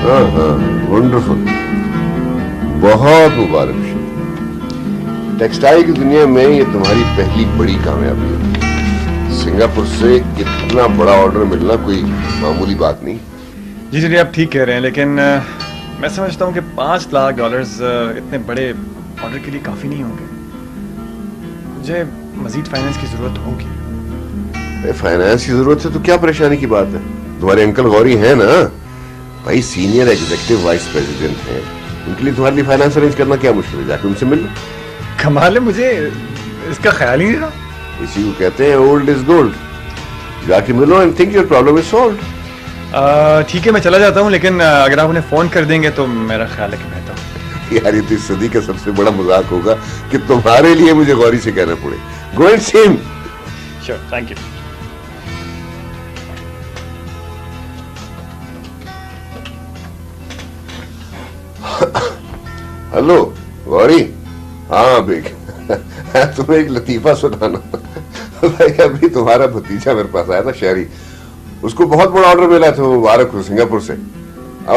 हाँ हाँ, वंडरफुल, बहुत मुबारक। टेक्सटाइल की दुनिया में ये तुम्हारी पहली बड़ी कामयाबी है। सिंगापुर से इतना बड़ा ऑर्डर मिलना कोई मामूली बात नहीं। जी जी, आप ठीक कह रहे हैं, लेकिन मैं समझता हूँ कि $5 लाख इतने बड़े ऑर्डर के लिए काफ़ी नहीं होंगे। मुझे मजीद फाइनेंस की ज़रूरत होगी। फाइनेंस की जरूरत है तो क्या परेशानी की बात है? तुम्हारे अंकल गौरी है ना भाई, सीनियर एग्जीक्यूटिव वाइस प्रेसिडेंट है, उनके लिए तुम्हारे लिए फाइनेंस अरेंज करना क्या मुश्किल है? जाके उनसे मिल लो। कमाल है, मुझे इसका ख्याल ही नहीं रहा। इसी को कहते हैं ओल्ड इज गोल्ड। जाके मिलो and think your problem is solved. ठीक है, मैं चला जाता हूँ, लेकिन अगर आप उन्हें फोन कर देंगे तो मेरा ख्याल है कि बेहतर होगा। यार ये तो इस सदी का सबसे बड़ा मजाक होगा कि तुम्हारे लिए मुझे गौरी से कहना पड़े। Go and see him. Sure, thank you. Hello Gauri. हाँ बेग, तुम्हें एक लतीफा सुनाना। भाई अभी तुम्हारा भतीजा मेरे पास आया था, शहरी, उसको बहुत बड़ा ऑर्डर मिला था, मुबारक हो, सिंगापुर से।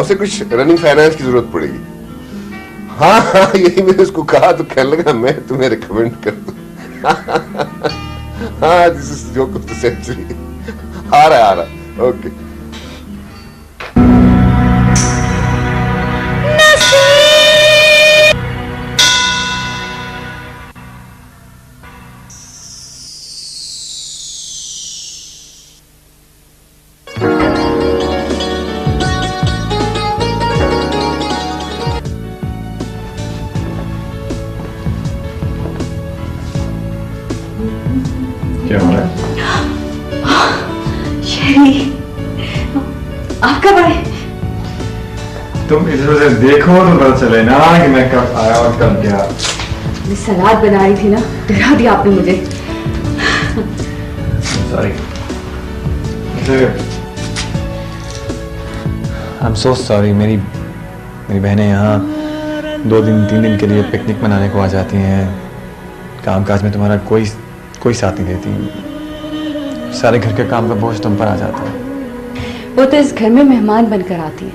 उसे कुछ रनिंग फाइनेंस की जरूरत पड़ेगी। हाँ हाँ, यही मैंने उसको कहा तो कहने लगा मैं तुम्हें रिकमेंड कर दूं। हाँ, this is joke of the century. आ रहा ओके। क्या हो रहा है? शेरी, आप कब आए? तुम इधर उधर देखो तो पता चले ना कि मैं कब आया और कब गया। मैं सलाद बना रही थी ना, डरा दिया आपने मुझे। Sorry. I am so sorry. मेरी बहनें यहाँ 2-3 दिन के लिए पिकनिक मनाने को आ जाती हैं। कामकाज में तुम्हारा कोई साथ नहीं देती। सारे घर के काम का बोझ तुम पर आ जाता है। वो तो इस घर में मेहमान बनकर आती है,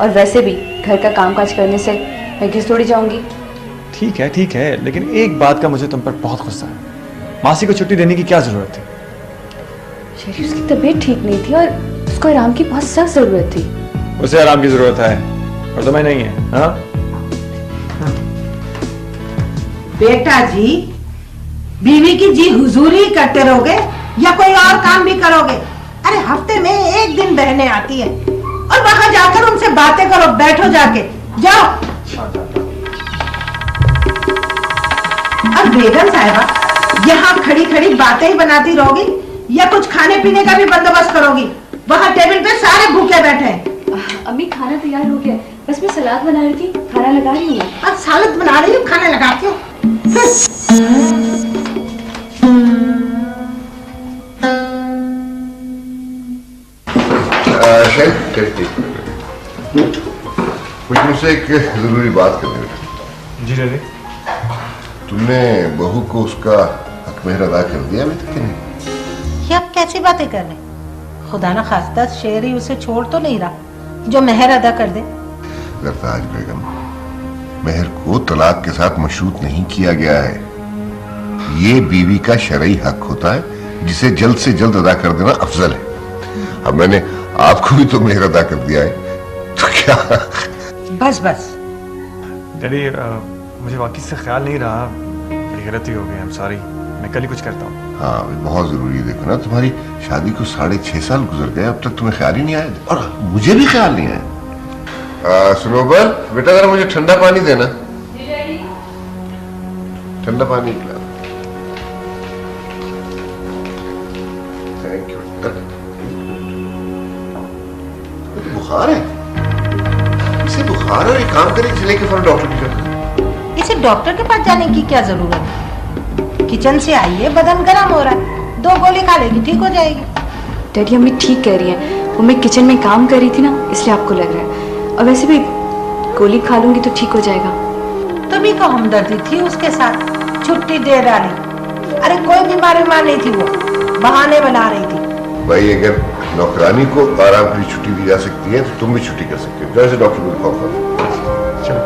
और वैसे भी घर का कामकाज करने से मैं घिस थोड़ी जाऊंगी। ठीक है, लेकिन एक बात का मुझे तुम पर बहुत गुस्सा है। मासी को छुट्टी देने की क्या जरूरत थी? शेरी, उसकी तबीयत ठीक नहीं थी और उसको आराम की बहुत सख्त जरूरत थी। उसे आराम की जरूरत है और तुम्हें नहीं है। हाँ बेटा जी, बीवी की जी हुजूरी करते रहोगे या कोई और काम भी करोगे? अरे हफ्ते में एक दिन बहनें आती है और वहां जाकर उनसे बातें करो। बैठो जाके, जाओ। और बेगम साहिबा, यहाँ खड़ी खड़ी बातें ही बनाती रहोगी या कुछ खाने पीने का भी बंदोबस्त करोगी? वहाँ टेबल पे सारे भूखे बैठे हैं। अम्मी, खाना तैयार हो गया, बस मैं सलाद बना रही थी, खाना लगा रही हूँ। अब सालत बना रही हूँ, खाना लगाती हूँ। कुछ मुझसे एक जरूरी बात करनी है। जी डैडी। तुमने बहू को उसका हक मेहर अदा कर दिया अभी तक कि नहीं? ये अब कैसी बातें कर रहे? खुदा ना खास्ता शेरी उसे छोड़ तो नहीं रहा जो मेहर अदा कर दे। सरताज बेगम, मेहर को तलाक के साथ मशरूत नहीं किया गया है। ये बीवी का शरई हक होता है जिसे जल्द से जल्द अदा कर देना अफजल है। अब मैंने आपको भी तो मेहर अदा कर दिया है, तो क्या? बस बस डैडी, मुझे वाकई से ख्याल नहीं रहा, मेरी गलती हो गई। आई एम सॉरी, मैं कल ही कुछ करता हूँ। हाँ, बहुत जरूरी है। देखो ना, तुम्हारी शादी को 6.5 साल गुजर गए, अब तक तुम्हें ख्याल ही नहीं आया और मुझे भी ख्याल नहीं आया। सुनोबर बेटा, जरा मुझे ठंडा पानी देना। ठंडा पानी पिला। Thank you. बुखार है इसे? बुखार है? एक काम करें, चले के फौरन डॉक्टर के पास। इसे डॉक्टर के पास जाने की क्या जरूरत है? किचन से आई है, बदन गर्म हो रहा है, 2 गोली खा लेगी, ठीक हो जाएगी। डैडी, अम्मी ठीक कह रही है, वो मैं किचन में काम कर रही थी ना, इसलिए आपको लग रहा है। और वैसे भी गोली खा लूंगी तो ठीक हो जाएगा। तुम्ही को हमदर्दी थी उसके साथ, छुट्टी दे डाली। अरे कोई बीमार नहीं थी, वो बहाने बना रही थी। भाई अगर नौकरानी को आराम की छुट्टी दी जा सकती है तो तुम भी छुट्टी कर सकते हो। जैसे डॉक्टर को कॉल करो। चलो।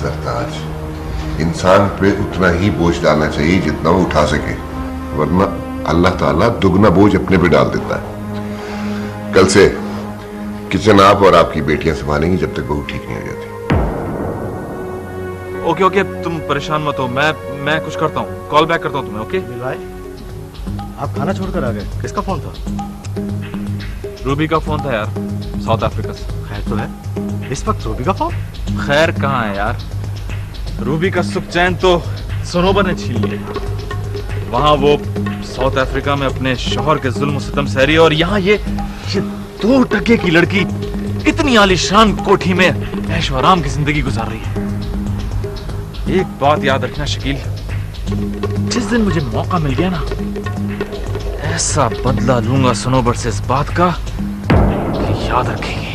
सरताज, इंसान पे उतना ही बोझ डालना चाहिए जितना वो उठा सके, वरना अल्लाह ताला दुगना बोझ अपने पे डाल देता है। कल से किचन आप और आपकी बेटियां संभालेंगी जब तक बहू ठीक नहीं हो जाती। ओके ओके, तुम परेशान मत हो, मैं कुछ करता हूँ, कॉल बैक करता हूँ तुम्हें। ओके भाई, आप खाना छोड़कर आ गए, किसका फोन था? रूबी का फोन था यार, साउथ अफ्रीका से। खैर तो है? इस वक्त रूबी का फोन? खैर कहाँ है यार, रूबी का सुख चैन तो सनोबर ने छीन लिया। वहां वो साउथ अफ्रीका में अपने शौहर के जुल्म सितम सहरी, और यहाँ ये 2 टके की लड़की इतनी आलीशान कोठी में ऐशो आराम की जिंदगी गुजार रही है। एक बात याद रखना शकील, जिस दिन मुझे मौका मिल गया ना, ऐसा बदला लूंगा सनोबर से इस बात का कि याद रखेंगे।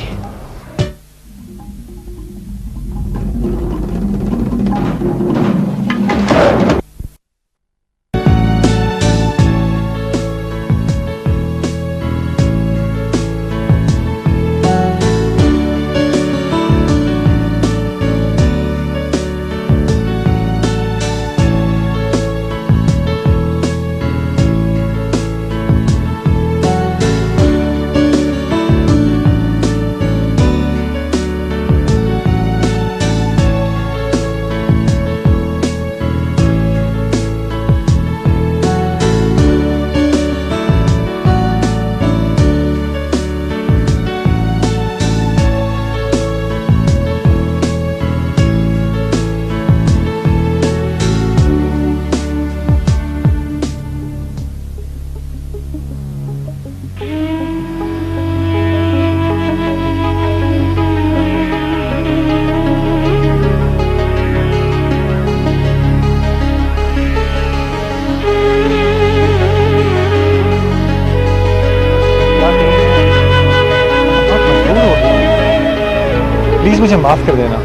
प्लीज मुझे माफ कर देना।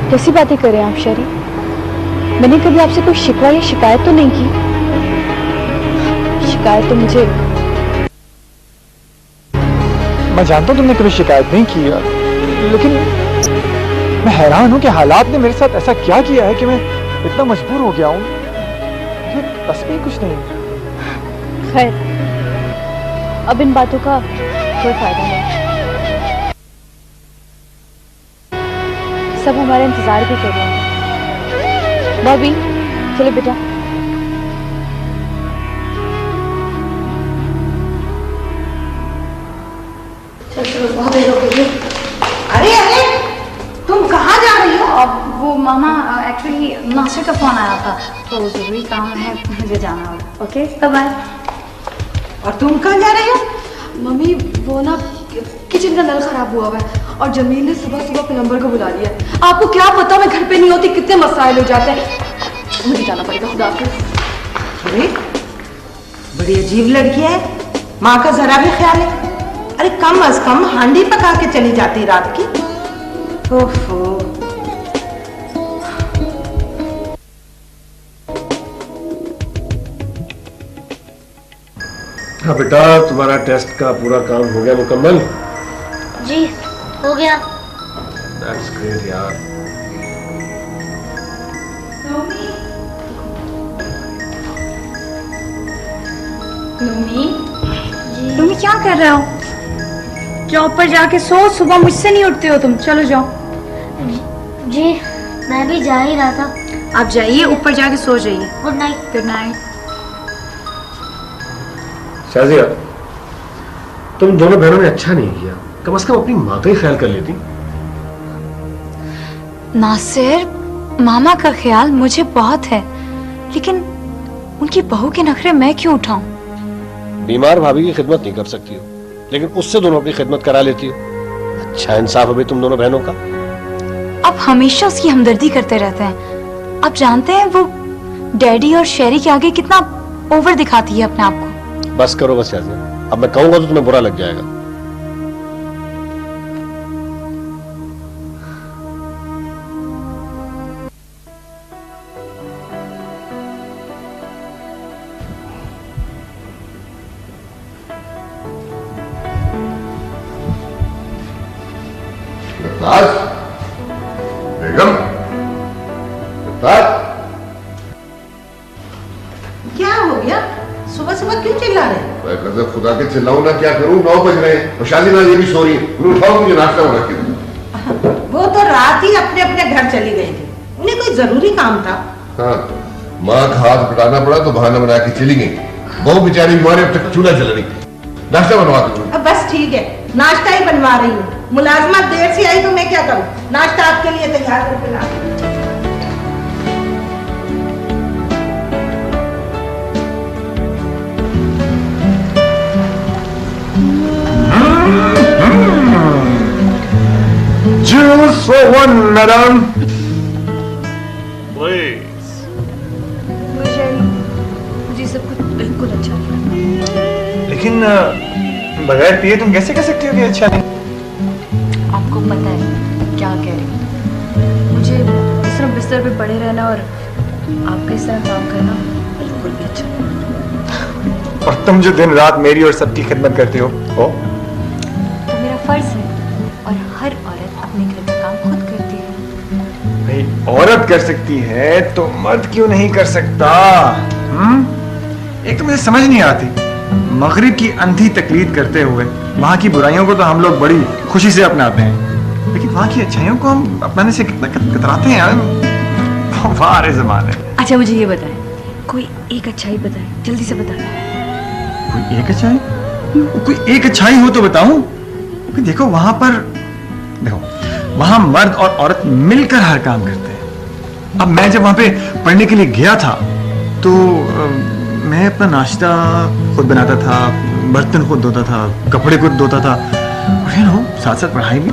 कैसी बातें करें आप शरी? मैंने कभी आपसे कोई शिकवा या शिकायत तो नहीं की। शिकायत तो मुझे, मैं जानता हूँ तुमने कभी शिकायत नहीं की, लेकिन मैं हैरान हूँ कि हालात ने मेरे साथ ऐसा क्या किया है कि मैं इतना मजबूर हो गया हूँ। मुझे बस में ही कुछ नहीं। खैर, अब इन बातों का कोई फायदा नहीं। सब हमारा इंतजार भी कर रहे हैं। बॉबी, चलो बेटा। बहुत देर हो गई। अरे अरे, तुम कहाँ जा रही हो? अब वो मामा, एक्चुअली मास्टर का फोन आया था, तो जरूरी काम है, मुझे जाना होगा। Okay, bye. और तुम कहाँ जा रही हो? मम्मी, वो ना किचन का नल खराब हुआ है और जमील ने सुबह सुबह प्लम्बर को बुला लिया। आपको क्या पता, मैं घर पे नहीं होती, कितने मसाइल हो जाते हैं। मुझे जाना पड़ेगा, खुदा हाफिज़। अरे बड़ी अजीब लड़की है, माँ का जरा भी ख्याल है। अरे कम अज कम हांडी पका के चली जाती रात की। ओफो। हाँ बेटा, तुम्हारा टेस्ट का पूरा काम हो गया मुकम्मल? जी हो गया। दैट्स ग्रेट यार। लुमी, लुमी क्या कर रहे हो? जाओ ऊपर जाके सो, सुबह मुझसे नहीं उठते हो तुम। चलो जाओ। जी मैं भी जा ही रहा था। आप जाइए, ऊपर जाके सो जाइए। Good night. Good night. Shazia, तुम दोनों बहनों ने अच्छा नहीं किया, कम से कम अपनी माँ का ही ख्याल कर लेती। नासिर, मामा का ख्याल मुझे बहुत है, लेकिन उनकी बहू के नखरे मैं क्यों उठाऊं? बीमार भाभी की खिदमत नहीं कर सकती हो, लेकिन उससे दोनों अपनी खिदमत करा लेती हो। अच्छा इंसाफ है तुम दोनों बहनों का। आप हमेशा उसकी हमदर्दी करते रहते हैं। आप जानते हैं वो डैडी और शेरी के आगे कितना ओवर दिखाती है अपने आप को। बस करो बस शाजिया, अब मैं कहूंगा तो तुम्हें बुरा लग जाएगा। सरताज, बेगम, सरताज। क्या हो गया? सुबह सुबह क्यों चिल्ला रहे? मैं कसम खुदा के चिल्लाऊं ना, क्या करूं? 9 बज रहे हैं और शादी ना ये भी सो रही है। उन्हें उठाओ, मुझे नाश्ता बना के दो। वो तो रात ही अपने अपने घर चली गई थी, उन्हें कोई जरूरी काम था। हाँ, माँ का हाथ बटाना पड़ा तो बहाना बना के चली गई। बहु बेचारी बीमारी, अब तक चूल्हा जल रही। नाश्ता बनवा दो। अब बस ठीक है, नाश्ता ही बनवा रही हूँ। मुलाजमत देर से आई तो मैं क्या करूँ? नाश्ता आपके लिए तैयार करके ला। Juice for one, madam. Please. मुझे सब कुछ बिल्कुल अच्छा नहीं लगा। लेकिन बगैर पिए तुम कैसे कह सकती हो कि अच्छा नहीं? आपको पता है क्या कह रही हूँ? मुझे इस तरह बिस्तर पे पड़े रहना और आपके इस तरह काम करना बिल्कुल भी अच्छा नहीं। और तुम जो दिन रात मेरी और सबकी खिदमत करती हो तो मेरा फर्ज है, और हर औरत अपने घर का काम खुद करती है। भाई, औरत कर सकती है तो मर्द क्यों नहीं कर सकता? एक तो मुझे समझ नहीं आती, मगरिब की अंधी तकलीद करते हुए वहां की बुराइयों को तो हम लोग बड़ी खुशी से अपनाते हैं, लेकिन वहां की अच्छाइयों को हम अपनाने से कितना कतराते हैं यार। वाह रे ज़माने। अच्छा मुझे ये बताएं, कोई एक अच्छाई बताएं, जल्दी से बताएं। कोई एक अच्छाई? कोई एक अच्छाई हो तो बताऊं? क्योंकि देखो वहां मर्द और औरत मिलकर हर काम करते हैं। अब मैं जब वहां पे पढ़ने के लिए गया था तो मैं अपना नाश्ता खुद बनाता था, बर्तन खुद धोता था, कपड़े खुद धोता था, और साथ साथ पढ़ाई भी।